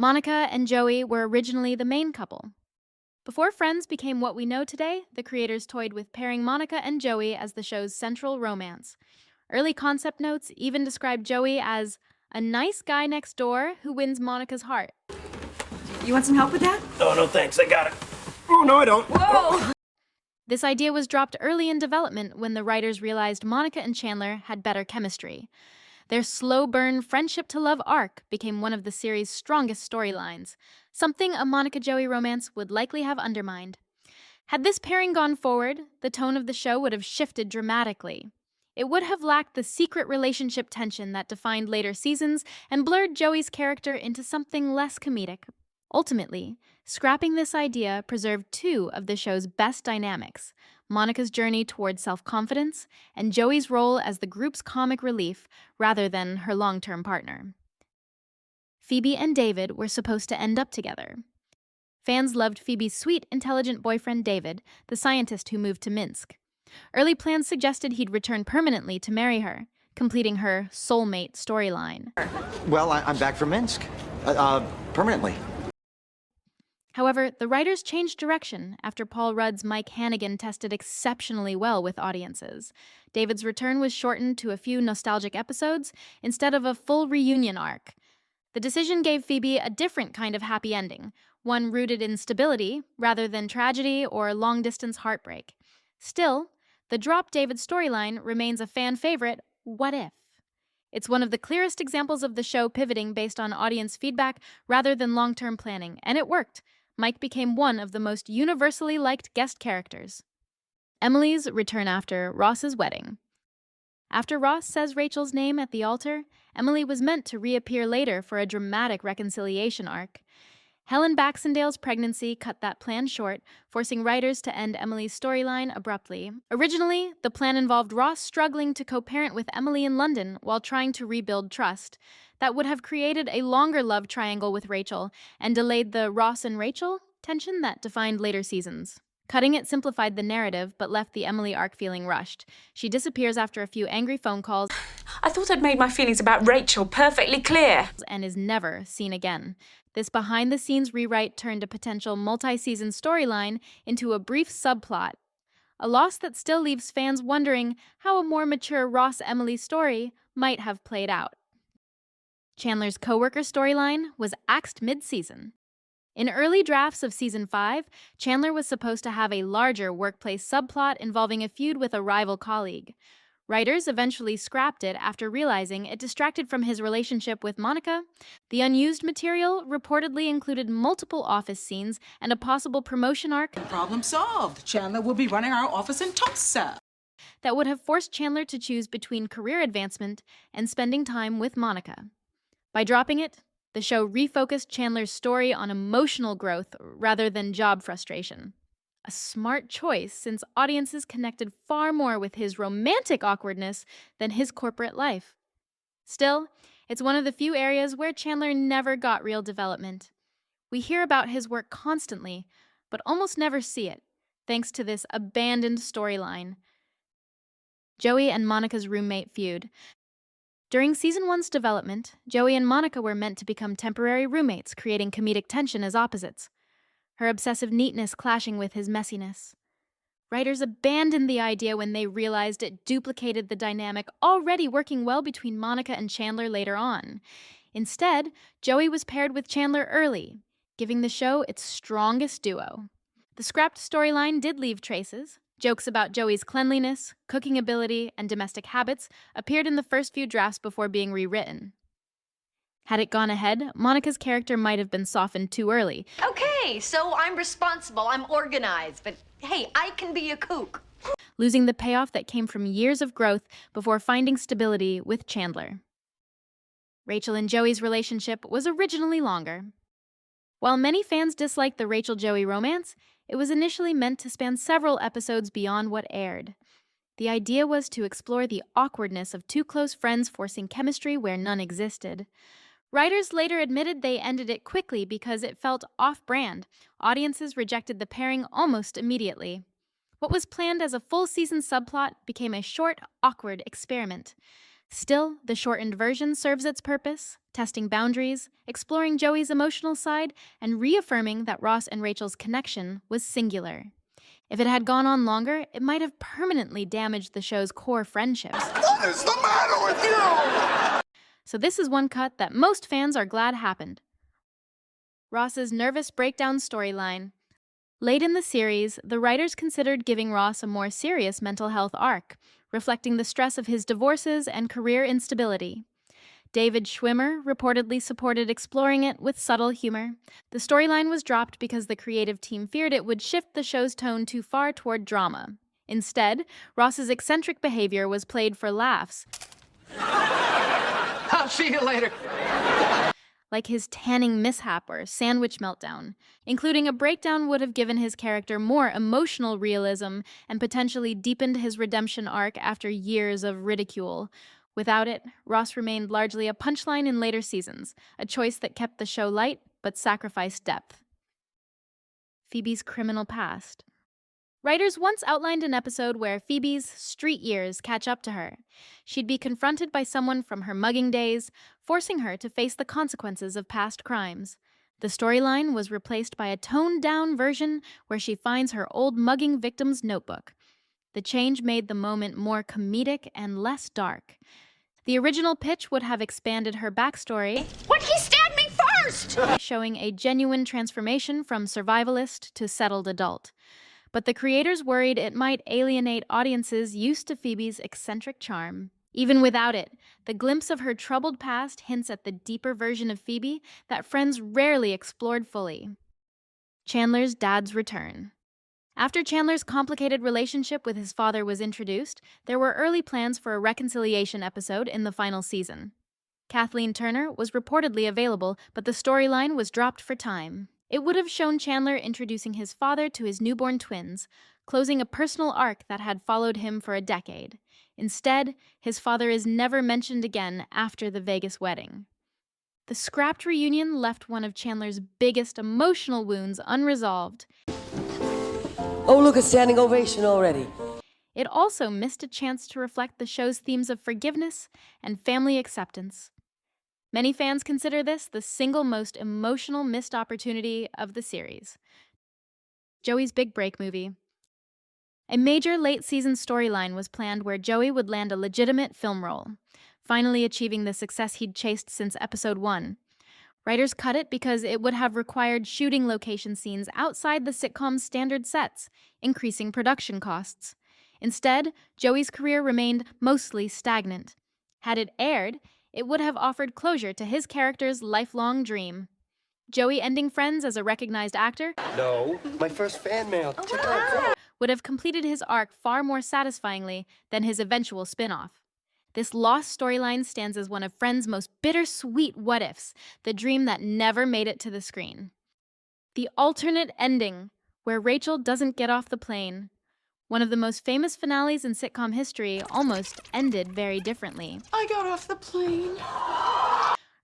Monica and Joey were originally the main couple. Before Friends became what we know today, the creators toyed with pairing Monica and Joey as the show's central romance. Early concept notes even described Joey as a nice guy next door who wins Monica's heart. You want some help with that? Oh, no thanks, I got it. Oh, no I don't. Whoa! This idea was dropped early in development when the writers realized Monica and Chandler had better chemistry. Their slow-burn friendship-to-love arc became one of the series' strongest storylines, something a Monica-Joey romance would likely have undermined. Had this pairing gone forward, the tone of the show would have shifted dramatically. It would have lacked the secret relationship tension that defined later seasons and blurred Joey's character into something less comedic. Ultimately, scrapping this idea preserved two of the show's best dynamics: Monica's journey toward self-confidence and Joey's role as the group's comic relief rather than her long-term partner. Phoebe and David were supposed to end up together. Fans loved Phoebe's sweet, intelligent boyfriend David, the scientist who moved to Minsk. Early plans suggested he'd return permanently to marry her, completing her soulmate storyline. Well, I'm back from Minsk. Permanently. However, the writers changed direction after Paul Rudd's Mike Hannigan tested exceptionally well with audiences. David's return was shortened to a few nostalgic episodes instead of a full reunion arc. The decision gave Phoebe a different kind of happy ending, one rooted in stability rather than tragedy or long-distance heartbreak. Still, the Drop David storyline remains a fan favorite, what if? It's one of the clearest examples of the show pivoting based on audience feedback rather than long-term planning, and it worked. Mike became one of the most universally liked guest characters. Emily's return after Ross's wedding. After Ross says Rachel's name at the altar, Emily was meant to reappear later for a dramatic reconciliation arc. Helen Baxendale's pregnancy cut that plan short, forcing writers to end Emily's storyline abruptly. Originally, the plan involved Ross struggling to co-parent with Emily in London while trying to rebuild trust. That would have created a longer love triangle with Rachel and delayed the Ross and Rachel tension that defined later seasons. Cutting it simplified the narrative, but left the Emily arc feeling rushed. She disappears after a few angry phone calls. I thought I'd made my feelings about Rachel perfectly clear. And is never seen again. This behind-the-scenes rewrite turned a potential multi-season storyline into a brief subplot. A loss that still leaves fans wondering how a more mature Ross-Emily story might have played out. Chandler's coworker storyline was axed mid-season. In early drafts of Season 5, Chandler was supposed to have a larger workplace subplot involving a feud with a rival colleague. Writers eventually scrapped it after realizing it distracted from his relationship with Monica. The unused material reportedly included multiple office scenes and a possible promotion arc Problem solved. Chandler will be running our office in Tulsa. that would have forced Chandler to choose between career advancement and spending time with Monica. By dropping it, the show refocused Chandler's story on emotional growth rather than job frustration. A smart choice, since audiences connected far more with his romantic awkwardness than his corporate life. Still, it's one of the few areas where Chandler never got real development. We hear about his work constantly, but almost never see it, thanks to this abandoned storyline. Joey and Monica's roommate feud. During Season 1's development, Joey and Monica were meant to become temporary roommates, creating comedic tension as opposites. Her obsessive neatness clashing with his messiness. Writers abandoned the idea when they realized it duplicated the dynamic already working well between Monica and Chandler later on. Instead, Joey was paired with Chandler early, giving the show its strongest duo. The scrapped storyline did leave traces. Jokes about Joey's cleanliness, cooking ability, and domestic habits appeared in the first few drafts before being rewritten. Had it gone ahead, Monica's character might have been softened too early. Okay, so I'm responsible, I'm organized, but hey, I can be a kook. Losing the payoff that came from years of growth before finding stability with Chandler. Rachel and Joey's relationship was originally longer. While many fans disliked the Rachel-Joey romance, it was initially meant to span several episodes beyond what aired. The idea was to explore the awkwardness of two close friends forcing chemistry where none existed. Writers later admitted they ended it quickly because it felt off-brand. Audiences rejected the pairing almost immediately. What was planned as a full-season subplot became a short, awkward experiment. Still, the shortened version serves its purpose, testing boundaries, exploring Joey's emotional side, and reaffirming that Ross and Rachel's connection was singular. If it had gone on longer, it might have permanently damaged the show's core friendships. What is the matter with you? So this is one cut that most fans are glad happened. Ross's nervous breakdown storyline. Late in the series, the writers considered giving Ross a more serious mental health arc, reflecting the stress of his divorces and career instability. David Schwimmer reportedly supported exploring it with subtle humor. The storyline was dropped because the creative team feared it would shift the show's tone too far toward drama. Instead, Ross's eccentric behavior was played for laughs. I'll see you later. Like his tanning mishap or sandwich meltdown. Including a breakdown would have given his character more emotional realism and potentially deepened his redemption arc after years of ridicule. Without it, Ross remained largely a punchline in later seasons, a choice that kept the show light but sacrificed depth. Phoebe's criminal past. Writers once outlined an episode where Phoebe's street years catch up to her. She'd be confronted by someone from her mugging days, forcing her to face the consequences of past crimes. The storyline was replaced by a toned-down version where she finds her old mugging victim's notebook. The change made the moment more comedic and less dark. The original pitch would have expanded her backstory. What? He stabbed me first! Showing a genuine transformation from survivalist to settled adult. But the creators worried it might alienate audiences used to Phoebe's eccentric charm. Even without it, the glimpse of her troubled past hints at the deeper version of Phoebe that friends rarely explored fully. Chandler's dad's return. After Chandler's complicated relationship with his father was introduced, there were early plans for a reconciliation episode in the final season. Kathleen Turner was reportedly available, but the storyline was dropped for time. It would have shown Chandler introducing his father to his newborn twins, closing a personal arc that had followed him for a decade. Instead, his father is never mentioned again after the Vegas wedding. The scrapped reunion left one of Chandler's biggest emotional wounds unresolved. Oh, look, a standing ovation already. It also missed a chance to reflect the show's themes of forgiveness and family acceptance. Many fans consider this the single most emotional missed opportunity of the series. Joey's big break movie. A major late-season storyline was planned where Joey would land a legitimate film role, finally achieving the success he'd chased since episode 1. Writers cut it because it would have required shooting location scenes outside the sitcom's standard sets, increasing production costs. Instead, Joey's career remained mostly stagnant. Had it aired, it would have offered closure to his character's lifelong dream. Joey ending Friends as a recognized actor No, my first fan mail. Check it out. would have completed his arc far more satisfyingly than his eventual spin-off. This lost storyline stands as one of Friends' most bittersweet what-ifs, the dream that never made it to the screen. The alternate ending, where Rachel doesn't get off the plane. One of the most famous finales in sitcom history almost ended very differently. I got off the plane.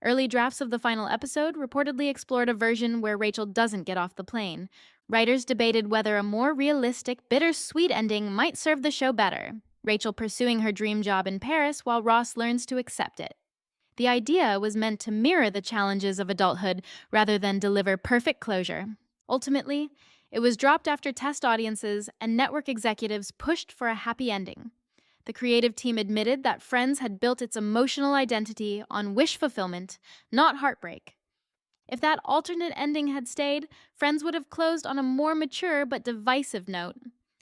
Early drafts of the final episode reportedly explored a version where Rachel doesn't get off the plane. Writers debated whether a more realistic, bittersweet ending might serve the show better. Rachel pursuing her dream job in Paris while Ross learns to accept it. The idea was meant to mirror the challenges of adulthood rather than deliver perfect closure. Ultimately, it was dropped after test audiences and network executives pushed for a happy ending. The creative team admitted that Friends had built its emotional identity on wish fulfillment, not heartbreak. If that alternate ending had stayed, Friends would have closed on a more mature but divisive note,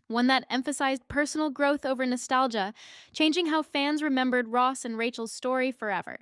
one that emphasized personal growth over nostalgia, changing how fans remembered Ross and Rachel's story forever.